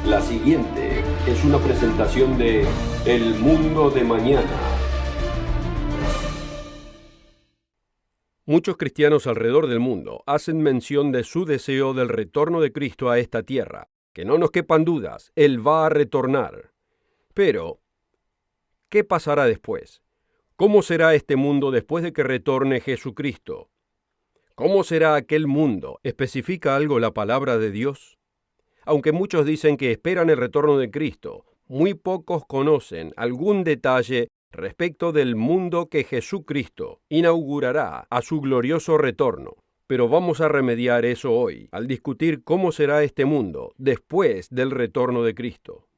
La siguiente es una presentación de El Mundo de Mañana. Muchos cristianos alrededor del mundo hacen mención de su deseo del retorno de Cristo a esta tierra. Que no nos quepan dudas, Él va a retornar. Pero, ¿qué pasará después? ¿Cómo será este mundo después de que retorne Jesucristo? ¿Cómo será aquel mundo? ¿Especifica algo la palabra de Dios? Aunque muchos dicen que esperan el retorno de Cristo, muy pocos conocen algún detalle respecto del mundo que Jesucristo inaugurará a su glorioso retorno. Pero vamos a remediar eso hoy, al discutir cómo será este mundo después del retorno de Cristo.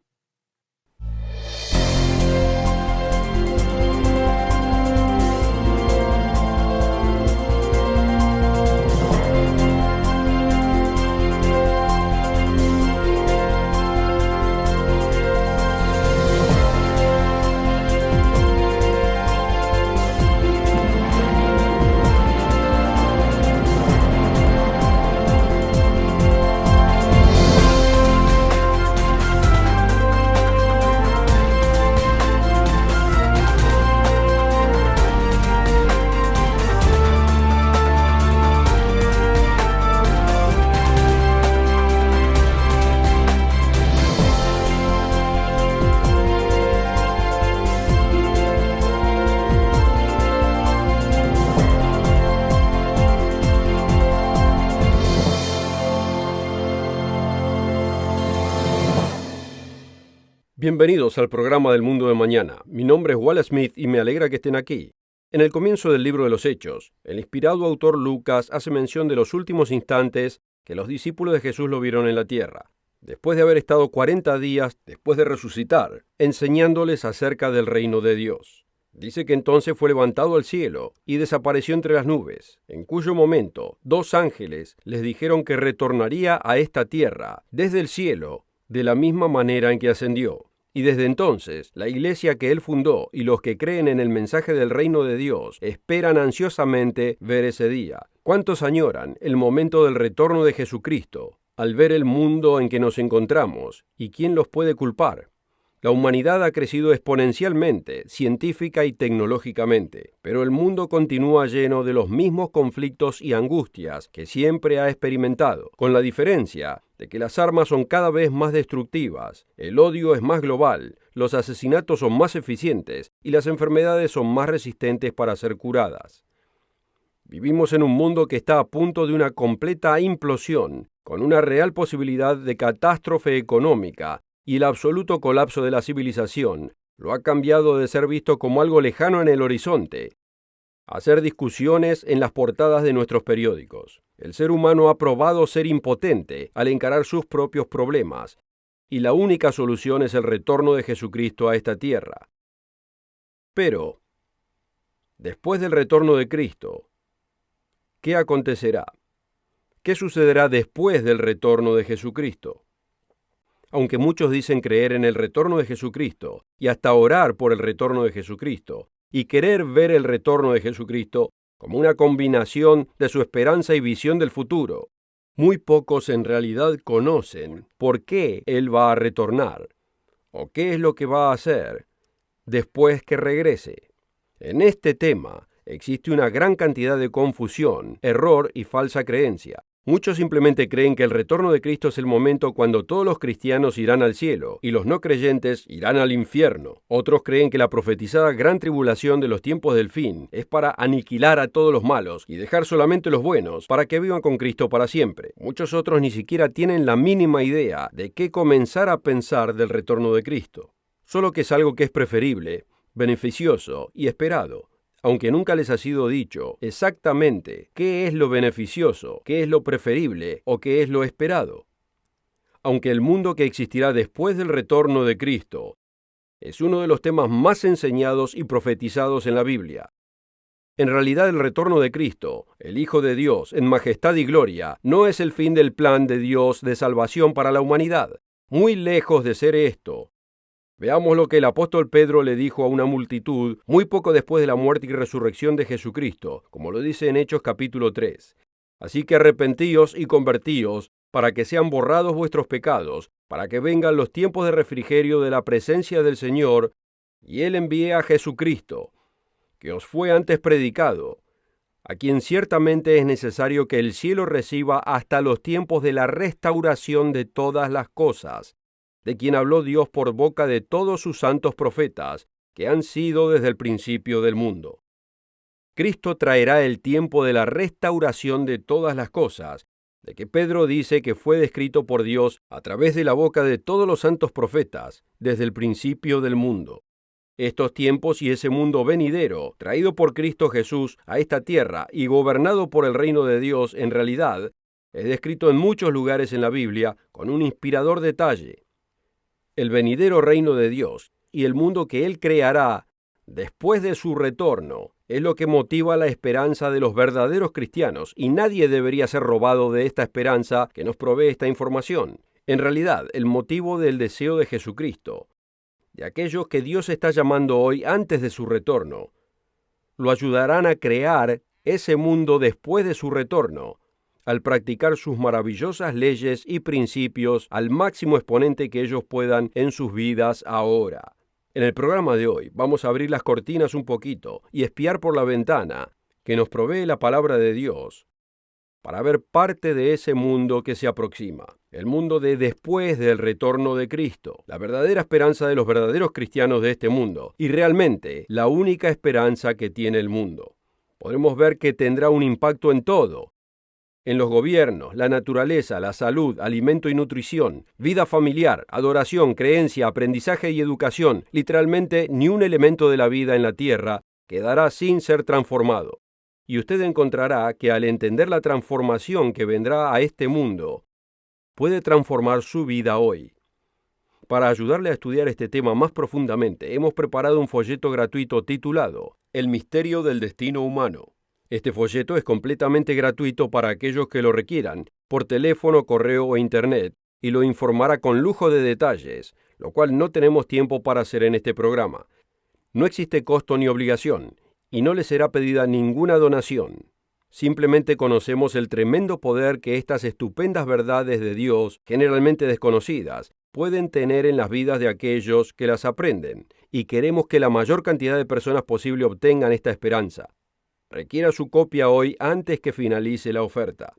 Bienvenidos al programa del Mundo de Mañana. Mi nombre es Wallace Smith y me alegra que estén aquí. En el comienzo del libro de los Hechos, el inspirado autor Lucas hace mención de los últimos instantes que los discípulos de Jesús lo vieron en la tierra, después de haber estado 40 días después de resucitar, enseñándoles acerca del reino de Dios. Dice que entonces fue levantado al cielo y desapareció entre las nubes, en cuyo momento 2 ángeles les dijeron que retornaría a esta tierra desde el cielo de la misma manera en que ascendió. Y desde entonces, la iglesia que él fundó y los que creen en el mensaje del reino de Dios esperan ansiosamente ver ese día. ¿Cuántos añoran el momento del retorno de Jesucristo al ver el mundo en que nos encontramos? ¿Y quién los puede culpar? La humanidad ha crecido exponencialmente, científica y tecnológicamente, pero el mundo continúa lleno de los mismos conflictos y angustias que siempre ha experimentado, con la diferencia de que las armas son cada vez más destructivas, el odio es más global, los asesinatos son más eficientes y las enfermedades son más resistentes para ser curadas. Vivimos en un mundo que está a punto de una completa implosión, con una real posibilidad de catástrofe económica, y el absoluto colapso de la civilización lo ha cambiado de ser visto como algo lejano en el horizonte a ser discusiones en las portadas de nuestros periódicos. El ser humano ha probado ser impotente al encarar sus propios problemas, y la única solución es el retorno de Jesucristo a esta tierra. Pero, después del retorno de Cristo, ¿qué acontecerá? ¿Qué sucederá después del retorno de Jesucristo? Aunque muchos dicen creer en el retorno de Jesucristo y hasta orar por el retorno de Jesucristo y querer ver el retorno de Jesucristo como una combinación de su esperanza y visión del futuro, muy pocos en realidad conocen por qué Él va a retornar o qué es lo que va a hacer después que regrese. En este tema existe una gran cantidad de confusión, error y falsa creencia. Muchos simplemente creen que el retorno de Cristo es el momento cuando todos los cristianos irán al cielo y los no creyentes irán al infierno. Otros creen que la profetizada gran tribulación de los tiempos del fin es para aniquilar a todos los malos y dejar solamente los buenos para que vivan con Cristo para siempre. Muchos otros ni siquiera tienen la mínima idea de qué comenzar a pensar del retorno de Cristo. Solo que es algo que es preferible, beneficioso y esperado. Aunque nunca les ha sido dicho exactamente qué es lo beneficioso, qué es lo preferible o qué es lo esperado. Aunque el mundo que existirá después del retorno de Cristo es uno de los temas más enseñados y profetizados en la Biblia. En realidad el retorno de Cristo, el Hijo de Dios, en majestad y gloria, no es el fin del plan de Dios de salvación para la humanidad. Muy lejos de ser esto. Veamos lo que el apóstol Pedro le dijo a una multitud muy poco después de la muerte y resurrección de Jesucristo, como lo dice en Hechos capítulo 3. Así que arrepentíos y convertíos para que sean borrados vuestros pecados, para que vengan los tiempos de refrigerio de la presencia del Señor, y Él envíe a Jesucristo, que os fue antes predicado, a quien ciertamente es necesario que el cielo reciba hasta los tiempos de la restauración de todas las cosas, de quien habló Dios por boca de todos sus santos profetas, que han sido desde el principio del mundo. Cristo traerá el tiempo de la restauración de todas las cosas, de que Pedro dice que fue descrito por Dios a través de la boca de todos los santos profetas, desde el principio del mundo. Estos tiempos y ese mundo venidero, traído por Cristo Jesús a esta tierra y gobernado por el reino de Dios, en realidad, es descrito en muchos lugares en la Biblia con un inspirador detalle. El venidero reino de Dios y el mundo que Él creará después de su retorno es lo que motiva la esperanza de los verdaderos cristianos, y nadie debería ser robado de esta esperanza que nos provee esta información. En realidad, el motivo del deseo de Jesucristo, de aquellos que Dios está llamando hoy antes de su retorno, lo ayudarán a crear ese mundo después de su retorno, al practicar sus maravillosas leyes y principios al máximo exponente que ellos puedan en sus vidas ahora. En el programa de hoy vamos a abrir las cortinas un poquito y espiar por la ventana que nos provee la palabra de Dios para ver parte de ese mundo que se aproxima, el mundo de después del retorno de Cristo, la verdadera esperanza de los verdaderos cristianos de este mundo y realmente la única esperanza que tiene el mundo. Podremos ver que tendrá un impacto en todo, en los gobiernos, la naturaleza, la salud, alimento y nutrición, vida familiar, adoración, creencia, aprendizaje y educación. Literalmente, ni un elemento de la vida en la tierra quedará sin ser transformado. Y usted encontrará que al entender la transformación que vendrá a este mundo, puede transformar su vida hoy. Para ayudarle a estudiar este tema más profundamente, hemos preparado un folleto gratuito titulado El misterio del destino humano. Este folleto es completamente gratuito para aquellos que lo requieran, por teléfono, correo o internet, y lo informará con lujo de detalles, lo cual no tenemos tiempo para hacer en este programa. No existe costo ni obligación, y no le será pedida ninguna donación. Simplemente conocemos el tremendo poder que estas estupendas verdades de Dios, generalmente desconocidas, pueden tener en las vidas de aquellos que las aprenden, y queremos que la mayor cantidad de personas posible obtengan esta esperanza. Requiera su copia hoy antes que finalice la oferta.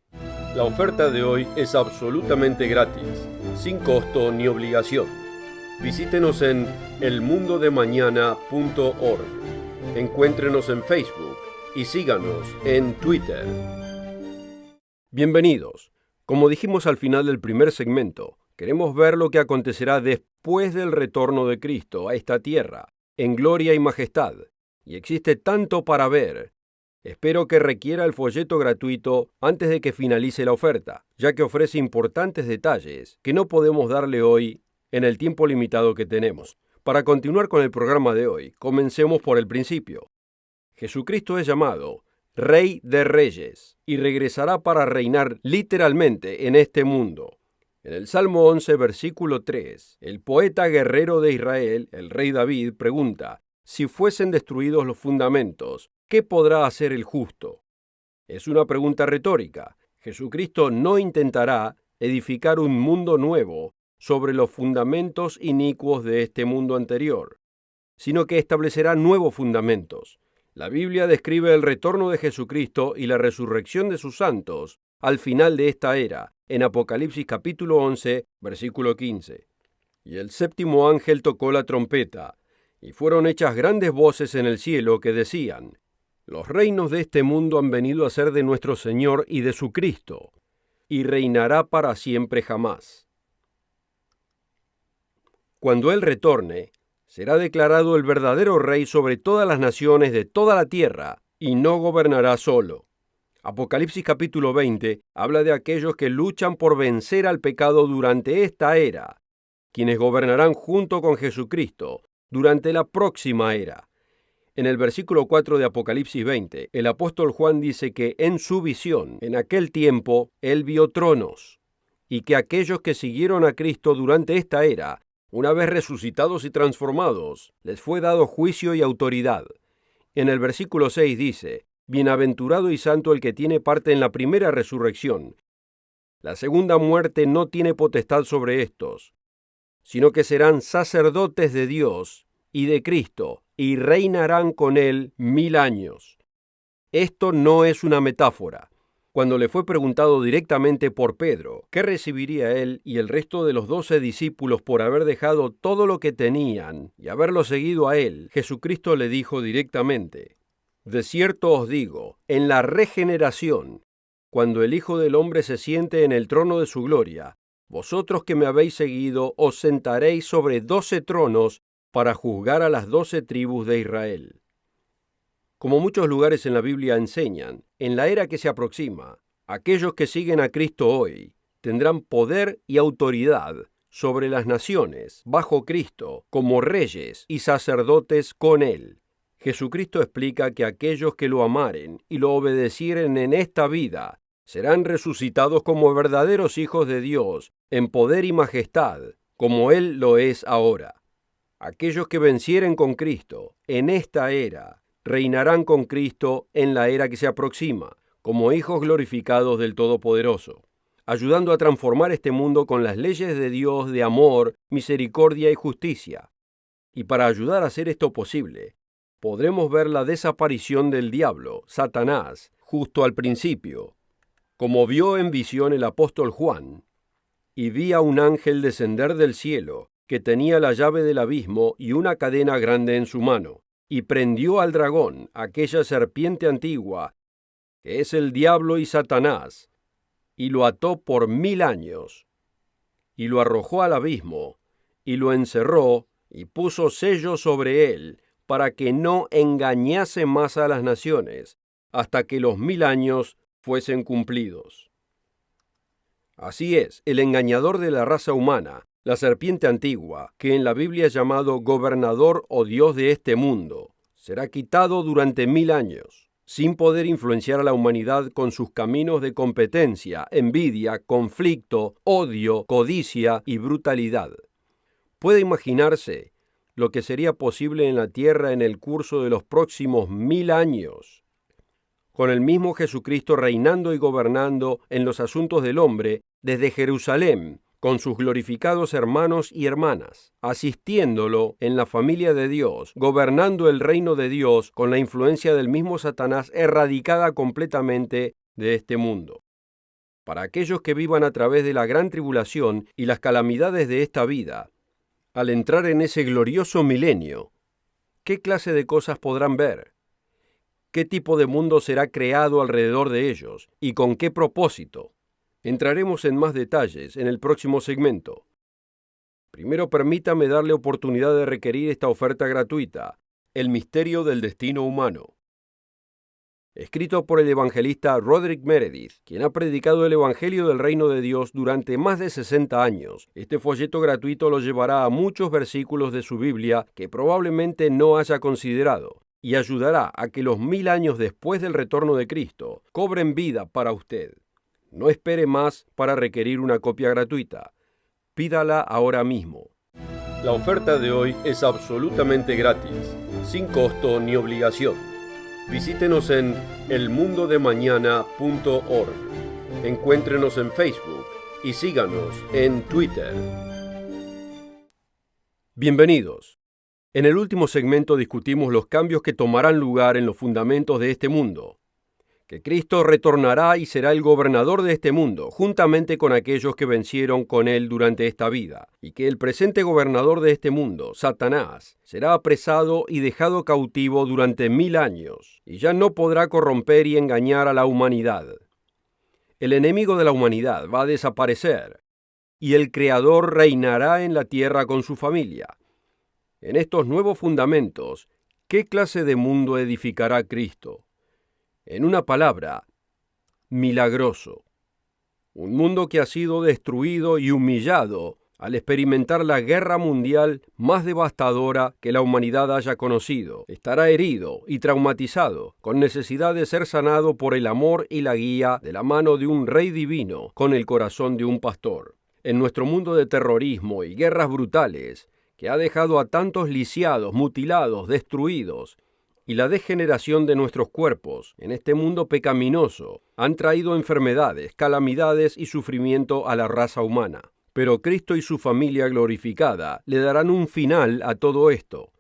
La oferta de hoy es absolutamente gratis, sin costo ni obligación. Visítenos en elmundodemañana.org. Encuéntrenos en Facebook y síganos en Twitter. Bienvenidos. Como dijimos al final del primer segmento, queremos ver lo que acontecerá después del retorno de Cristo a esta tierra, en gloria y majestad. Y existe tanto para ver. Espero que requiera el folleto gratuito antes de que finalice la oferta, ya que ofrece importantes detalles que no podemos darle hoy en el tiempo limitado que tenemos. Para continuar con el programa de hoy, comencemos por el principio. Jesucristo es llamado Rey de Reyes y regresará para reinar literalmente en este mundo. En el Salmo 11, versículo 3, el poeta guerrero de Israel, el rey David, pregunta: si fuesen destruidos los fundamentos, ¿qué podrá hacer el justo? Es una pregunta retórica. Jesucristo no intentará edificar un mundo nuevo sobre los fundamentos inicuos de este mundo anterior, sino que establecerá nuevos fundamentos. La Biblia describe el retorno de Jesucristo y la resurrección de sus santos al final de esta era, en Apocalipsis capítulo 11, versículo 15. Y el séptimo ángel tocó la trompeta, y fueron hechas grandes voces en el cielo que decían: los reinos de este mundo han venido a ser de nuestro Señor y de su Cristo, y reinará para siempre jamás. Cuando Él retorne, será declarado el verdadero Rey sobre todas las naciones de toda la tierra, y no gobernará solo. Apocalipsis capítulo 20 habla de aquellos que luchan por vencer al pecado durante esta era, quienes gobernarán junto con Jesucristo durante la próxima era. En el versículo 4 de Apocalipsis 20, el apóstol Juan dice que en su visión, en aquel tiempo, él vio tronos, y que aquellos que siguieron a Cristo durante esta era, una vez resucitados y transformados, les fue dado juicio y autoridad. En el versículo 6 dice: bienaventurado y santo el que tiene parte en la primera resurrección. La segunda muerte no tiene potestad sobre estos, sino que serán sacerdotes de Dios y de Cristo, y reinarán con él 1000 años. Esto no es una metáfora. Cuando le fue preguntado directamente por Pedro qué recibiría él y el resto de los 12 discípulos por haber dejado todo lo que tenían y haberlo seguido a él, Jesucristo le dijo directamente: de cierto os digo, en la regeneración, cuando el Hijo del Hombre se siente en el trono de su gloria, vosotros que me habéis seguido os sentaréis sobre 12 tronos para juzgar a las 12 tribus de Israel. Como muchos lugares en la Biblia enseñan, en la era que se aproxima, aquellos que siguen a Cristo hoy tendrán poder y autoridad sobre las naciones, bajo Cristo, como reyes y sacerdotes con Él. Jesucristo explica que aquellos que lo amaren y lo obedecieren en esta vida serán resucitados como verdaderos hijos de Dios, en poder y majestad, como Él lo es ahora. Aquellos que vencieren con Cristo en esta era reinarán con Cristo en la era que se aproxima, como hijos glorificados del Todopoderoso, ayudando a transformar este mundo con las leyes de Dios de amor, misericordia y justicia. Y para ayudar a hacer esto posible, podremos ver la desaparición del diablo, Satanás, justo al principio, como vio en visión el apóstol Juan, y vi a un ángel descender del cielo, que tenía la llave del abismo y una cadena grande en su mano, y prendió al dragón, aquella serpiente antigua, que es el diablo y Satanás, y lo ató por 1000 años, y lo arrojó al abismo, y lo encerró, y puso sello sobre él, para que no engañase más a las naciones, hasta que los 1000 años fuesen cumplidos. Así es, el engañador de la raza humana, la serpiente antigua, que en la Biblia es llamado gobernador o Dios de este mundo, será quitado durante 1000 años, sin poder influenciar a la humanidad con sus caminos de competencia, envidia, conflicto, odio, codicia y brutalidad. Puede imaginarse lo que sería posible en la tierra en el curso de los próximos 1000 años, con el mismo Jesucristo reinando y gobernando en los asuntos del hombre desde Jerusalén, con sus glorificados hermanos y hermanas, asistiéndolo en la familia de Dios, gobernando el reino de Dios con la influencia del mismo Satanás erradicada completamente de este mundo. Para aquellos que vivan a través de la gran tribulación y las calamidades de esta vida, al entrar en ese glorioso milenio, ¿qué clase de cosas podrán ver? ¿Qué tipo de mundo será creado alrededor de ellos? ¿Y con qué propósito? Entraremos en más detalles en el próximo segmento. Primero permítame darle oportunidad de requerir esta oferta gratuita, El misterio del destino humano. Escrito por el evangelista Roderick Meredith, quien ha predicado el Evangelio del Reino de Dios durante más de 60 años. Este folleto gratuito lo llevará a muchos versículos de su Biblia que probablemente no haya considerado, y ayudará a que los 1000 años después del retorno de Cristo cobren vida para usted. No espere más para requerir una copia gratuita. Pídala ahora mismo. La oferta de hoy es absolutamente gratis, sin costo ni obligación. Visítenos en elmundodemañana.org. Encuéntrenos en Facebook y síganos en Twitter. Bienvenidos. En el último segmento discutimos los cambios que tomarán lugar en los fundamentos de este mundo, que Cristo retornará y será el gobernador de este mundo, juntamente con aquellos que vencieron con él durante esta vida, y que el presente gobernador de este mundo, Satanás, será apresado y dejado cautivo durante 1000 años, y ya no podrá corromper y engañar a la humanidad. El enemigo de la humanidad va a desaparecer, y el Creador reinará en la tierra con su familia. En estos nuevos fundamentos, ¿qué clase de mundo edificará Cristo? En una palabra, milagroso. Un mundo que ha sido destruido y humillado al experimentar la guerra mundial más devastadora que la humanidad haya conocido. Estará herido y traumatizado, con necesidad de ser sanado por el amor y la guía de la mano de un rey divino, con el corazón de un pastor. En nuestro mundo de terrorismo y guerras brutales, que ha dejado a tantos lisiados, mutilados, destruidos, y la degeneración de nuestros cuerpos en este mundo pecaminoso han traído enfermedades, calamidades y sufrimiento a la raza humana. Pero Cristo y su familia glorificada le darán un final a todo esto.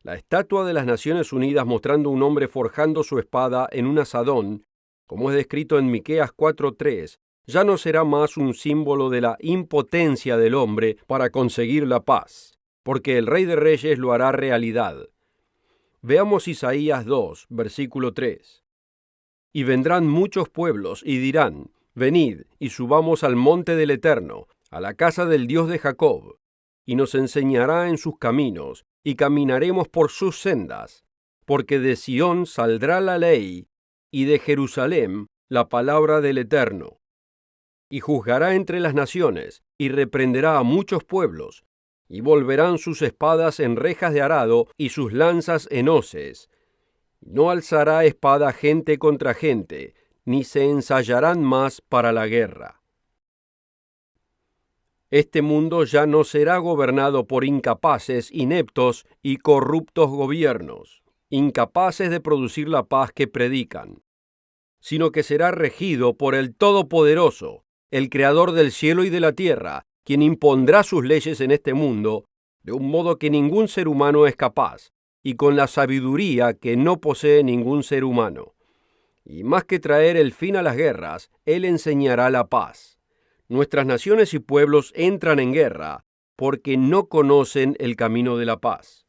La estatua de las Naciones Unidas mostrando un hombre forjando su espada en un asadón, como es descrito en Miqueas 4:3, ya no será más un símbolo de la impotencia del hombre para conseguir la paz, porque el Rey de Reyes lo hará realidad. Veamos Isaías 2, versículo 3. Y vendrán muchos pueblos y dirán, venid y subamos al monte del Eterno, a la casa del Dios de Jacob, y nos enseñará en sus caminos, y caminaremos por sus sendas, porque de Sión saldrá la ley, y de Jerusalén la palabra del Eterno. Y juzgará entre las naciones, y reprenderá a muchos pueblos, y volverán sus espadas en rejas de arado, y sus lanzas en hoces. No alzará espada gente contra gente, ni se ensayarán más para la guerra. Este mundo ya no será gobernado por incapaces, ineptos y corruptos gobiernos, incapaces de producir la paz que predican, sino que será regido por el Todopoderoso, el Creador del cielo y de la tierra, quien impondrá sus leyes en este mundo, de un modo que ningún ser humano es capaz, y con la sabiduría que no posee ningún ser humano. Y más que traer el fin a las guerras, Él enseñará la paz. Nuestras naciones y pueblos entran en guerra porque no conocen el camino de la paz.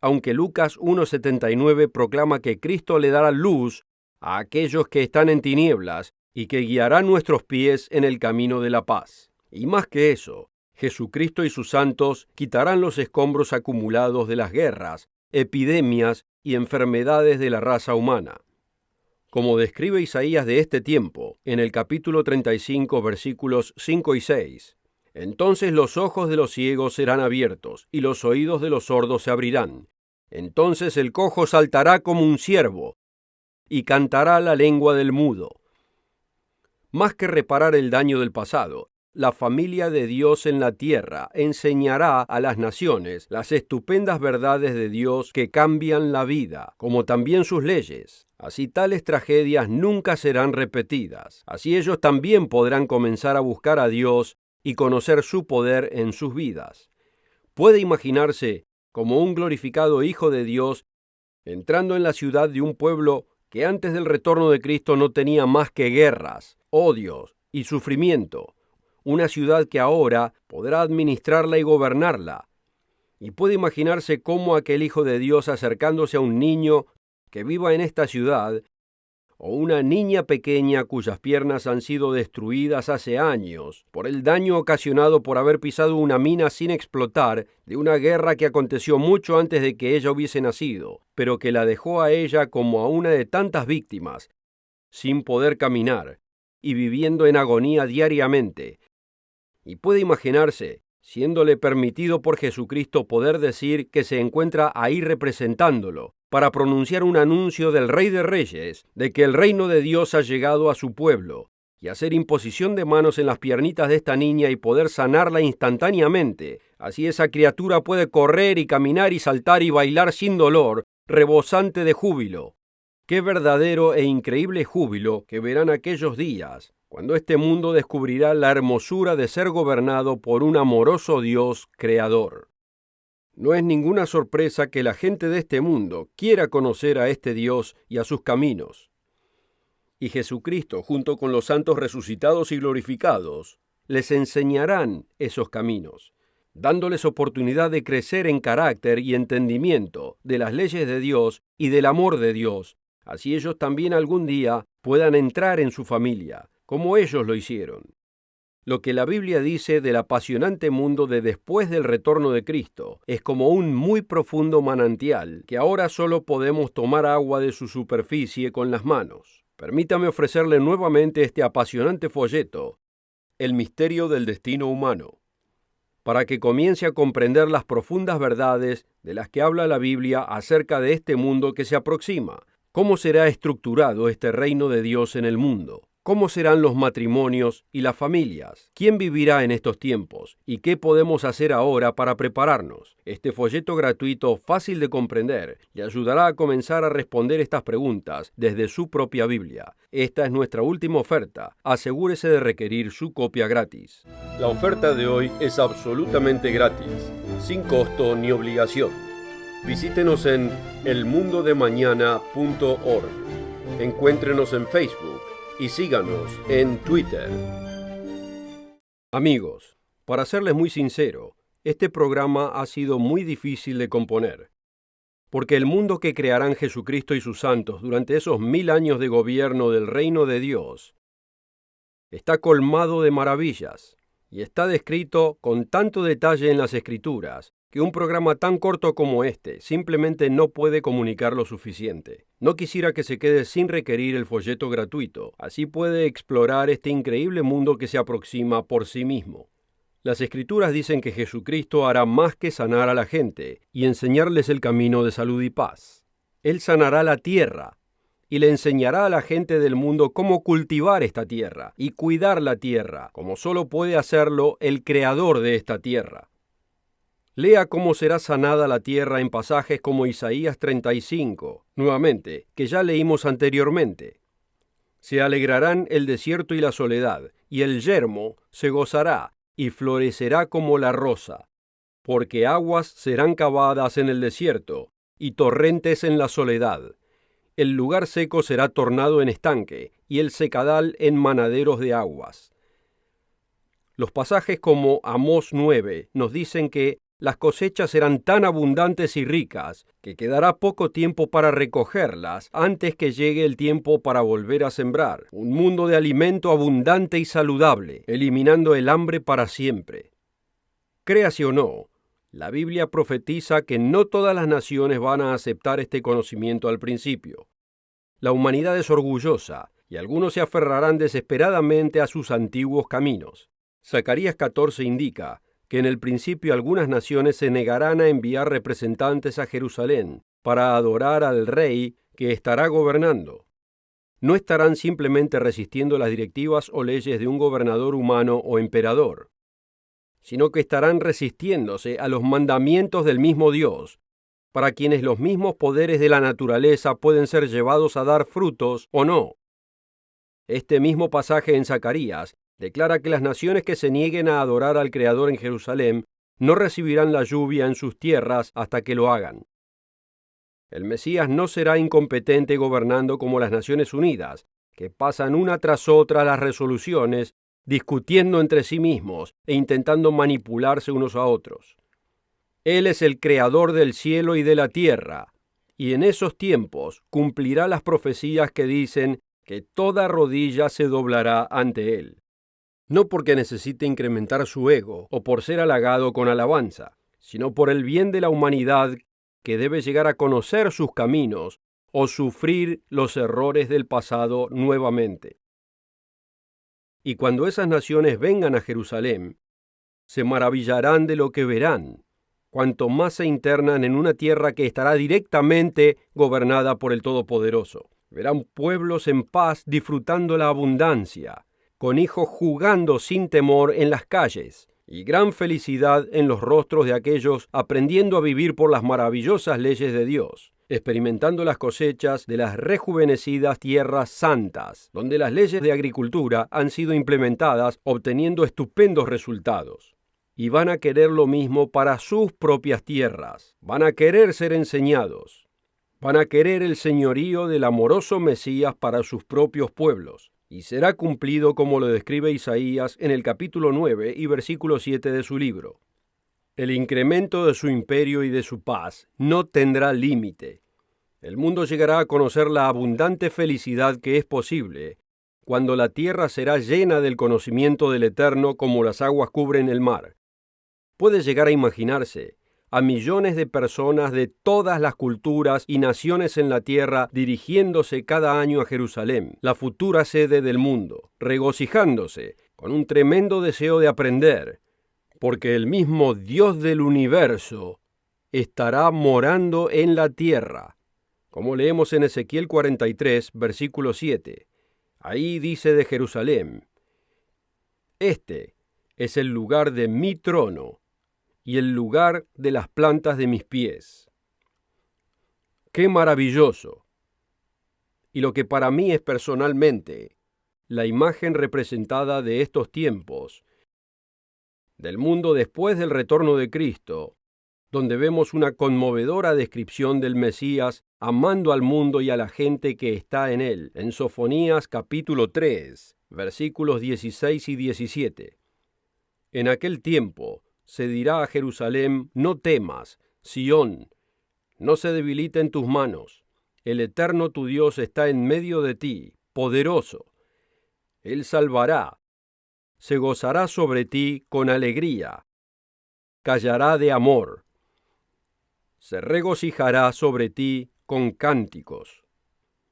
Aunque Lucas 1:79 proclama que Cristo le dará luz a aquellos que están en tinieblas y que guiará nuestros pies en el camino de la paz. Y más que eso, Jesucristo y sus santos quitarán los escombros acumulados de las guerras, epidemias y enfermedades de la raza humana. Como describe Isaías de este tiempo, en el capítulo 35, versículos 5 y 6, entonces los ojos de los ciegos serán abiertos, y los oídos de los sordos se abrirán. Entonces el cojo saltará como un ciervo, y cantará la lengua del mudo. Más que reparar el daño del pasado, la familia de Dios en la tierra enseñará a las naciones las estupendas verdades de Dios que cambian la vida, como también sus leyes. Así tales tragedias nunca serán repetidas. Así ellos también podrán comenzar a buscar a Dios y conocer su poder en sus vidas. Puede imaginarse como un glorificado Hijo de Dios entrando en la ciudad de un pueblo que antes del retorno de Cristo no tenía más que guerras, odios y sufrimiento. Una ciudad que ahora podrá administrarla y gobernarla. Y puede imaginarse cómo aquel Hijo de Dios acercándose a un niño que viva en esta ciudad, o una niña pequeña cuyas piernas han sido destruidas hace años por el daño ocasionado por haber pisado una mina sin explotar de una guerra que aconteció mucho antes de que ella hubiese nacido, pero que la dejó a ella como a una de tantas víctimas, sin poder caminar y viviendo en agonía diariamente. Y puede imaginarse, siéndole permitido por Jesucristo poder decir que se encuentra ahí representándolo, para pronunciar un anuncio del Rey de Reyes, de que el reino de Dios ha llegado a su pueblo, y hacer imposición de manos en las piernitas de esta niña y poder sanarla instantáneamente. Así esa criatura puede correr y caminar y saltar y bailar sin dolor, rebosante de júbilo. Qué verdadero e increíble júbilo que verán aquellos días, cuando este mundo descubrirá la hermosura de ser gobernado por un amoroso Dios creador. No es ninguna sorpresa que la gente de este mundo quiera conocer a este Dios y a sus caminos. Y Jesucristo, junto con los santos resucitados y glorificados, les enseñarán esos caminos, dándoles oportunidad de crecer en carácter y entendimiento de las leyes de Dios y del amor de Dios. Así ellos también algún día puedan entrar en su familia, como ellos lo hicieron. Lo que la Biblia dice del apasionante mundo de después del retorno de Cristo es como un muy profundo manantial que ahora solo podemos tomar agua de su superficie con las manos. Permítame ofrecerle nuevamente este apasionante folleto, El misterio del destino humano, para que comience a comprender las profundas verdades de las que habla la Biblia acerca de este mundo que se aproxima. ¿Cómo será estructurado este reino de Dios en el mundo? ¿Cómo serán los matrimonios y las familias? ¿Quién vivirá en estos tiempos? ¿Y qué podemos hacer ahora para prepararnos? Este folleto gratuito, fácil de comprender, le ayudará a comenzar a responder estas preguntas desde su propia Biblia. Esta es nuestra última oferta. Asegúrese de requerir su copia gratis. La oferta de hoy es absolutamente gratis, sin costo ni obligación. Visítenos en elmundodemañana.org. Encuéntrenos en Facebook y síganos en Twitter. Amigos, para serles muy sincero, este programa ha sido muy difícil de componer, porque el mundo que crearán Jesucristo y sus santos durante esos 1000 años de gobierno del reino de Dios está colmado de maravillas y está descrito con tanto detalle en las Escrituras que un programa tan corto como este simplemente no puede comunicar lo suficiente. No quisiera que se quede sin requerir el folleto gratuito, así puede explorar este increíble mundo que se aproxima por sí mismo. Las Escrituras dicen que Jesucristo hará más que sanar a la gente y enseñarles el camino de salud y paz. Él sanará la tierra y le enseñará a la gente del mundo cómo cultivar esta tierra y cuidar la tierra, como solo puede hacerlo el creador de esta tierra. Lea cómo será sanada la tierra en pasajes como Isaías 35, nuevamente, que ya leímos anteriormente. Se alegrarán el desierto y la soledad, y el yermo se gozará y florecerá como la rosa, porque aguas serán cavadas en el desierto y torrentes en la soledad. El lugar seco será tornado en estanque, y el secadal en manaderos de aguas. Los pasajes como Amós 9 nos dicen que las cosechas serán tan abundantes y ricas que quedará poco tiempo para recogerlas antes que llegue el tiempo para volver a sembrar. Un mundo de alimento abundante y saludable, eliminando el hambre para siempre. Créase o no, la Biblia profetiza que no todas las naciones van a aceptar este conocimiento al principio. La humanidad es orgullosa y algunos se aferrarán desesperadamente a sus antiguos caminos. Zacarías 14 indica que en el principio algunas naciones se negarán a enviar representantes a Jerusalén para adorar al rey que estará gobernando. No estarán simplemente resistiendo las directivas o leyes de un gobernador humano o emperador, sino que estarán resistiéndose a los mandamientos del mismo Dios, para quienes los mismos poderes de la naturaleza pueden ser llevados a dar frutos o no. Este mismo pasaje en Zacarías declara que las naciones que se nieguen a adorar al Creador en Jerusalén no recibirán la lluvia en sus tierras hasta que lo hagan. El Mesías no será incompetente gobernando como las Naciones Unidas, que pasan una tras otra las resoluciones, discutiendo entre sí mismos e intentando manipularse unos a otros. Él es el Creador del cielo y de la tierra, y en esos tiempos cumplirá las profecías que dicen que toda rodilla se doblará ante Él. No porque necesite incrementar su ego o por ser halagado con alabanza, sino por el bien de la humanidad que debe llegar a conocer sus caminos o sufrir los errores del pasado nuevamente. Y cuando esas naciones vengan a Jerusalén, se maravillarán de lo que verán, cuanto más se internan en una tierra que estará directamente gobernada por el Todopoderoso. Verán pueblos en paz disfrutando la abundancia, con hijos jugando sin temor en las calles, y gran felicidad en los rostros de aquellos aprendiendo a vivir por las maravillosas leyes de Dios, experimentando las cosechas de las rejuvenecidas tierras santas, donde las leyes de agricultura han sido implementadas, obteniendo estupendos resultados. Y van a querer lo mismo para sus propias tierras, van a querer ser enseñados, van a querer el señorío del amoroso Mesías para sus propios pueblos. Y será cumplido como lo describe Isaías en el capítulo 9 y versículo 7 de su libro. El incremento de su imperio y de su paz no tendrá límite. El mundo llegará a conocer la abundante felicidad que es posible cuando la tierra será llena del conocimiento del Eterno como las aguas cubren el mar. Puede llegar a imaginarse a millones de personas de todas las culturas y naciones en la tierra dirigiéndose cada año a Jerusalén, la futura sede del mundo, regocijándose con un tremendo deseo de aprender, porque el mismo Dios del universo estará morando en la tierra, como leemos en Ezequiel 43, versículo 7. Ahí dice de Jerusalén: este es el lugar de mi trono y el lugar de las plantas de mis pies. ¡Qué maravilloso! Y lo que para mí es personalmente la imagen representada de estos tiempos, del mundo después del retorno de Cristo, donde vemos una conmovedora descripción del Mesías amando al mundo y a la gente que está en él, en Sofonías capítulo 3, versículos 16 y 17. En aquel tiempo se dirá a Jerusalén: no temas, Sión, no se debiliten tus manos. El Eterno tu Dios está en medio de ti, poderoso. Él salvará, se gozará sobre ti con alegría, callará de amor, se regocijará sobre ti con cánticos.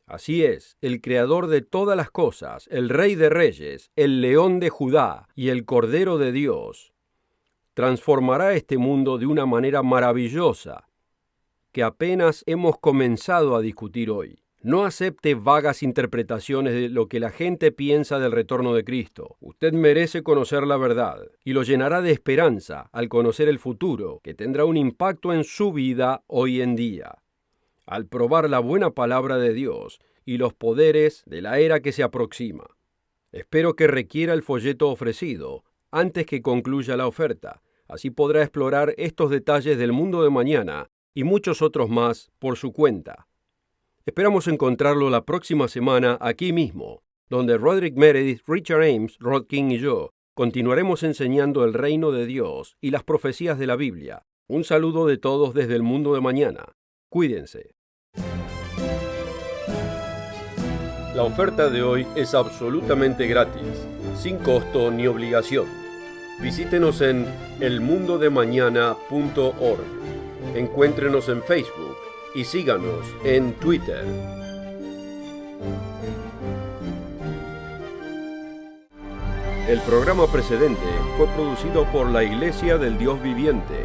Así es, el Creador de todas las cosas, el Rey de Reyes, el León de Judá y el Cordero de Dios, transformará este mundo de una manera maravillosa que apenas hemos comenzado a discutir hoy. No acepte vagas interpretaciones de lo que la gente piensa del retorno de Cristo. Usted merece conocer la verdad y lo llenará de esperanza al conocer el futuro, que tendrá un impacto en su vida hoy en día, al probar la buena palabra de Dios y los poderes de la era que se aproxima. Espero que requiera el folleto ofrecido antes que concluya la oferta. Así podrá explorar estos detalles del mundo de mañana y muchos otros más por su cuenta. Esperamos encontrarlo la próxima semana aquí mismo, donde Roderick Meredith, Richard Ames, Rod King y yo continuaremos enseñando el reino de Dios y las profecías de la Biblia. Un saludo de todos desde el mundo de mañana. Cuídense. La oferta de hoy es absolutamente gratis, sin costo ni obligación. Visítenos en elmundodemañana.org. Encuéntrenos en Facebook y síganos en Twitter. El programa precedente fue producido por la Iglesia del Dios Viviente.